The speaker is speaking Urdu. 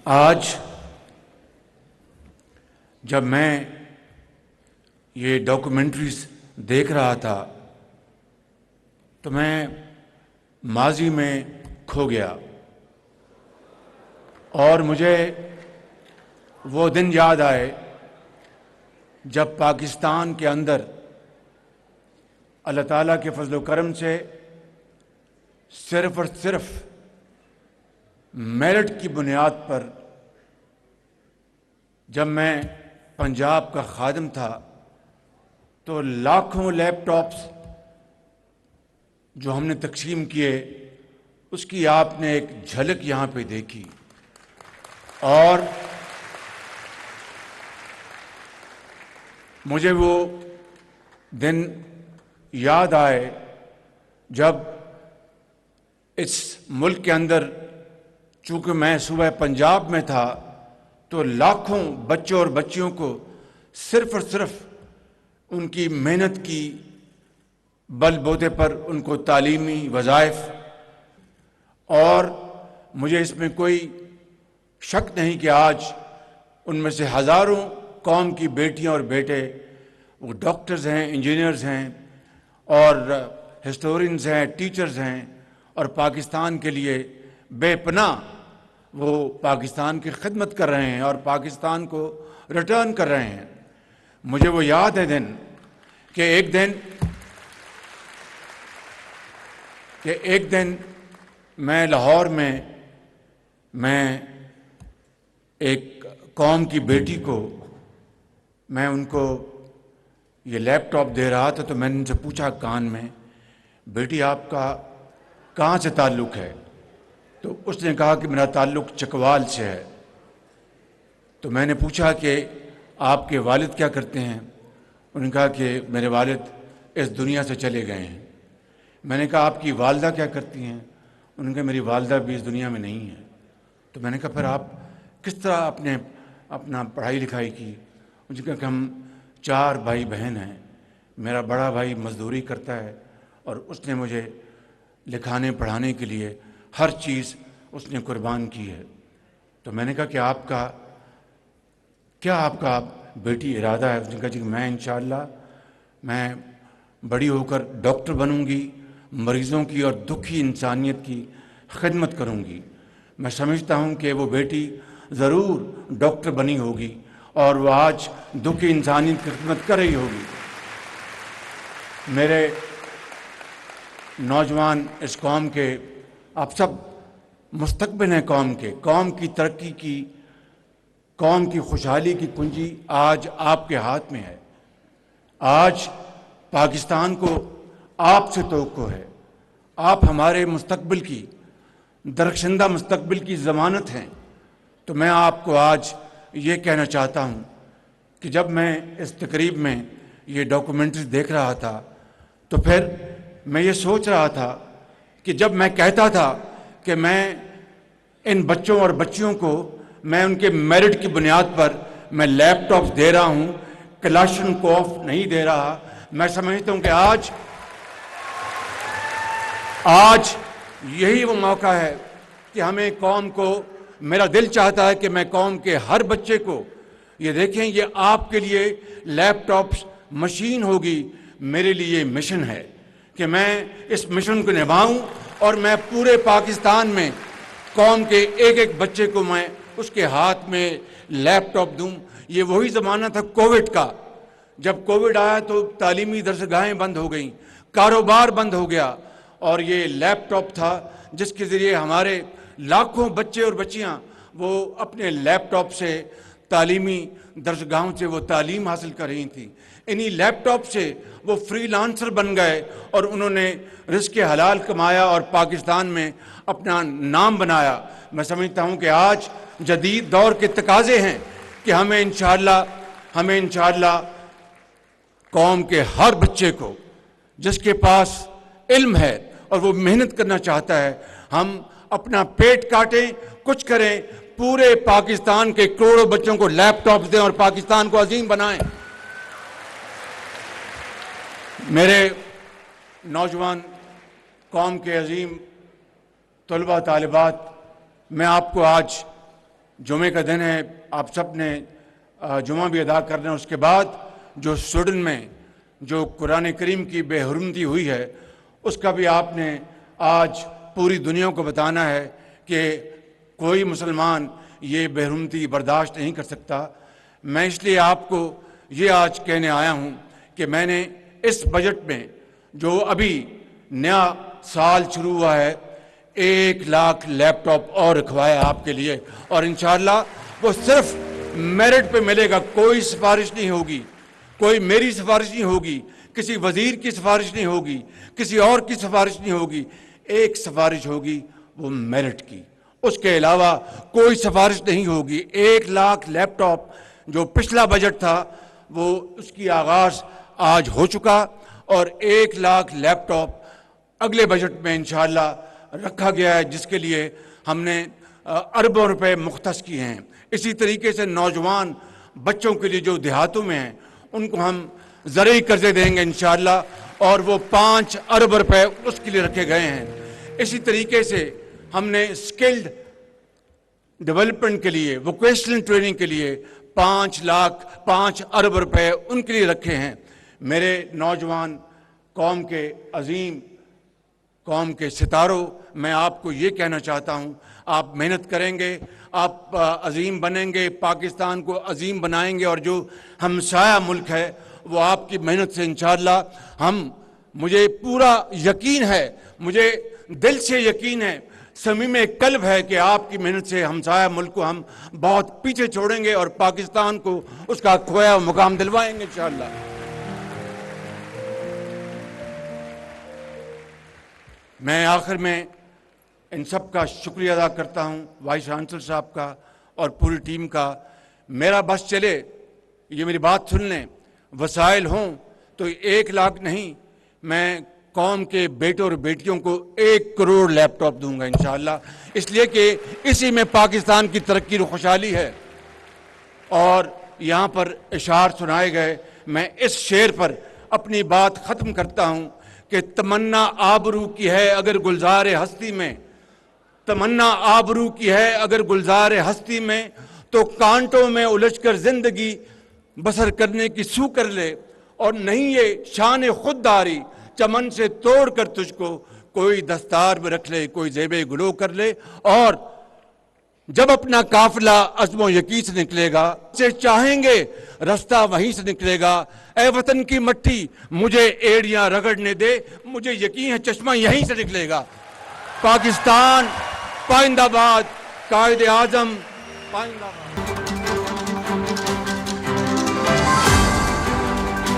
آج جب میں یہ ڈاکومنٹریز دیکھ رہا تھا تو میں ماضی میں کھو گیا اور مجھے وہ دن یاد آئے جب پاکستان کے اندر اللہ تعالیٰ کے فضل و کرم سے صرف اور صرف میرٹ کی بنیاد پر جب میں پنجاب کا خادم تھا تو لاکھوں لیپ ٹاپس جو ہم نے تقسیم کیے اس کی آپ نے ایک جھلک یہاں پہ دیکھی اور مجھے وہ دن یاد آئے جب اس ملک کے اندر چونکہ میں صوبہ پنجاب میں تھا تو لاکھوں بچوں اور بچیوں کو صرف اور صرف ان کی محنت کی بل بوتے پر ان کو تعلیمی وظائف اور مجھے اس میں کوئی شک نہیں کہ آج ان میں سے ہزاروں قوم کی بیٹیاں اور بیٹے وہ ڈاکٹرز ہیں، انجینئرز ہیں اور ہسٹورینز ہیں، ٹیچرز ہیں اور پاکستان کے لیے بے پناہ وہ پاکستان کی خدمت کر رہے ہیں اور پاکستان کو ریٹرن کر رہے ہیں۔ مجھے وہ یاد ہے دن کہ ایک دن میں لاہور میں ایک قوم کی بیٹی کو میں ان کو یہ لیپ ٹاپ دے رہا تھا تو میں نے ان سے پوچھا کان میں، بیٹی آپ کا کہاں سے تعلق ہے؟ تو اس نے کہا کہ میرا تعلق چکوال سے ہے۔ تو میں نے پوچھا کہ آپ کے والد کیا کرتے ہیں؟ انہوں نے کہا کہ میرے والد اس دنیا سے چلے گئے ہیں۔ میں نے کہا آپ کی والدہ کیا کرتی ہیں؟ انہوں نے کہا میری والدہ بھی اس دنیا میں نہیں ہے۔ تو میں نے کہا پھر آپ کس طرح اپنا پڑھائی لکھائی کی؟ انہوں نے کہا کہ ہم 4 بھائی بہن ہیں، میرا بڑا بھائی مزدوری کرتا ہے اور اس نے مجھے لکھانے پڑھانے کے لیے ہر چیز اس نے قربان کی ہے۔ تو میں نے کہا کہ آپ کا بیٹی ارادہ ہے؟ اس نے کہا جی میں انشاءاللہ میں بڑی ہو کر ڈاکٹر بنوں گی، مریضوں کی اور دکھی انسانیت کی خدمت کروں گی۔ میں سمجھتا ہوں کہ وہ بیٹی ضرور ڈاکٹر بنی ہوگی اور وہ آج دکھی انسانیت کی خدمت کر رہی ہوگی۔ میرے نوجوان اس قوم کے آپ سب مستقبل ہیں، قوم کی ترقی کی، قوم کی خوشحالی کی کنجی آج آپ کے ہاتھ میں ہے۔ آج پاکستان کو آپ سے توقع ہے، آپ ہمارے مستقبل کی درخشندہ مستقبل کی ضمانت ہیں۔ تو میں آپ کو آج یہ کہنا چاہتا ہوں کہ جب میں اس تقریب میں یہ ڈاکومنٹری دیکھ رہا تھا تو پھر میں یہ سوچ رہا تھا کہ جب میں کہتا تھا کہ میں ان بچوں اور بچیوں کو میں ان کے میرٹ کی بنیاد پر میں لیپ ٹاپس دے رہا ہوں، کلاشن کوف نہیں دے رہا، میں سمجھتا ہوں کہ آج یہی وہ موقع ہے کہ ہمیں قوم کو، میرا دل چاہتا ہے کہ میں قوم کے ہر بچے کو یہ دیکھیں یہ آپ کے لیے لیپ ٹاپس مشین ہوگی، میرے لیے یہ مشن ہے کہ میں اس مشن کو نبھاؤں اور میں پورے پاکستان میں قوم کے ایک ایک بچے کو میں اس کے ہاتھ میں لیپ ٹاپ دوں۔ یہ وہی زمانہ تھا کووڈ کا، جب کووڈ آیا تو تعلیمی درسگاہیں بند ہو گئیں، کاروبار بند ہو گیا اور یہ لیپ ٹاپ تھا جس کے ذریعے ہمارے لاکھوں بچے اور بچیاں وہ اپنے لیپ ٹاپ سے تعلیمی درسگاہوں سے وہ تعلیم حاصل کر رہی تھیں۔ انہی لیپ ٹاپ سے وہ فری لانسر بن گئے اور انہوں نے رزق حلال کمایا اور پاکستان میں اپنا نام بنایا۔ میں سمجھتا ہوں کہ آج جدید دور کے تقاضے ہیں کہ ہمیں انشاءاللہ قوم کے ہر بچے کو جس کے پاس علم ہے اور وہ محنت کرنا چاہتا ہے، ہم اپنا پیٹ کاٹیں، کچھ کریں، پورے پاکستان کے کروڑوں بچوں کو لیپ ٹاپس دیں اور پاکستان کو عظیم بنائیں۔ میرے نوجوان قوم کے عظیم طلباء طالبات، میں آپ کو آج جمعے کا دن ہے, آپ سب نے جمعہ بھی ادا کرنا ہے. اس کے بعد جو سویڈن میں جو قرآن کریم کی بے حرمتی ہوئی ہے اس کا بھی آپ نے آج پوری دنیا کو بتانا ہے کہ کوئی مسلمان یہ بے حرمتی برداشت نہیں کر سکتا. میں اس لیے آپ کو یہ آج کہنے آیا ہوں کہ میں نے اس بجٹ میں جو ابھی نیا سال شروع ہوا ہے 1 لاکھ لیپ ٹاپ اور رکھوایا آپ کے لیے, اور انشاءاللہ وہ صرف میرٹ پہ ملے گا. کوئی سفارش نہیں ہوگی, کوئی میری سفارش نہیں ہوگی, کسی وزیر کی سفارش نہیں ہوگی, کسی اور کی سفارش نہیں ہوگی. ایک سفارش ہوگی, وہ میرٹ کی. اس کے علاوہ کوئی سفارش نہیں ہوگی. 1 لاکھ لیپ ٹاپ جو پچھلا بجٹ تھا وہ اس کی آغاز آج ہو چکا, اور 1 لاکھ لیپ ٹاپ اگلے بجٹ میں انشاءاللہ رکھا گیا ہے, جس کے لیے ہم نے اربوں روپے مختص کیے ہیں. اسی طریقے سے نوجوان بچوں کے لیے جو دیہاتوں میں ہیں ان کو ہم زرعی قرضے دیں گے انشاءاللہ, اور وہ 5 ارب روپے اس کے لیے رکھے گئے ہیں. اسی طریقے سے ہم نے اسکلڈ ڈیولپمنٹ کے لیے, ووکیشنل ٹریننگ کے لیے 5 ارب روپے ان کے لیے رکھے ہیں. میرے نوجوان قوم کے عظیم, قوم کے ستاروں, میں آپ کو یہ کہنا چاہتا ہوں, آپ محنت کریں گے, آپ عظیم بنیں گے, پاکستان کو عظیم بنائیں گے, اور جو ہمسایہ ملک ہے وہ آپ کی محنت سے انشاءاللہ مجھے پورا یقین ہے, مجھے دل سے یقین ہے, صمیم قلب ہے کہ آپ کی محنت سے ہمسایہ ملک کو ہم بہت پیچھے چھوڑیں گے اور پاکستان کو اس کا کھویا مقام دلوائیں گے انشاءاللہ. میں آخر میں ان سب کا شکریہ ادا کرتا ہوں, وائس چانسلر صاحب کا اور پوری ٹیم کا. میرا بس چلے, یہ میری بات سن لیں, وسائل ہوں تو 1 لاکھ نہیں, میں قوم کے بیٹوں اور بیٹیوں کو 1 کروڑ لیپ ٹاپ دوں گا انشاءاللہ, اس لیے کہ اسی میں پاکستان کی ترقی اور خوشحالی ہے. اور یہاں پر اشعار سنائے گئے, میں اس شعر پر اپنی بات ختم کرتا ہوں کہ تمنا آبرو کی ہے اگر گلزار ہستی میں, تمنا آبرو کی ہے اگر گلزار ہستی میں, تو کانٹوں میں الجھ کر زندگی بسر کرنے کی سو کر لے. اور نہیں یہ شان خودداری چمن سے توڑ کر تجھ کو کوئی دستار میں رکھ لے, کوئی زیب گلو کر لے. اور جب اپنا قافلہ عزم و یقین سے نکلے گا, سے چاہیں گے رستہ وہیں سے نکلے گا. اے وطن کی مٹی مجھے ایڑیاں رگڑنے دے, مجھے یقین ہے چشمہ یہیں سے نکلے گا. پاکستان پائندہ باد, قائد اعظم پائندہ باد.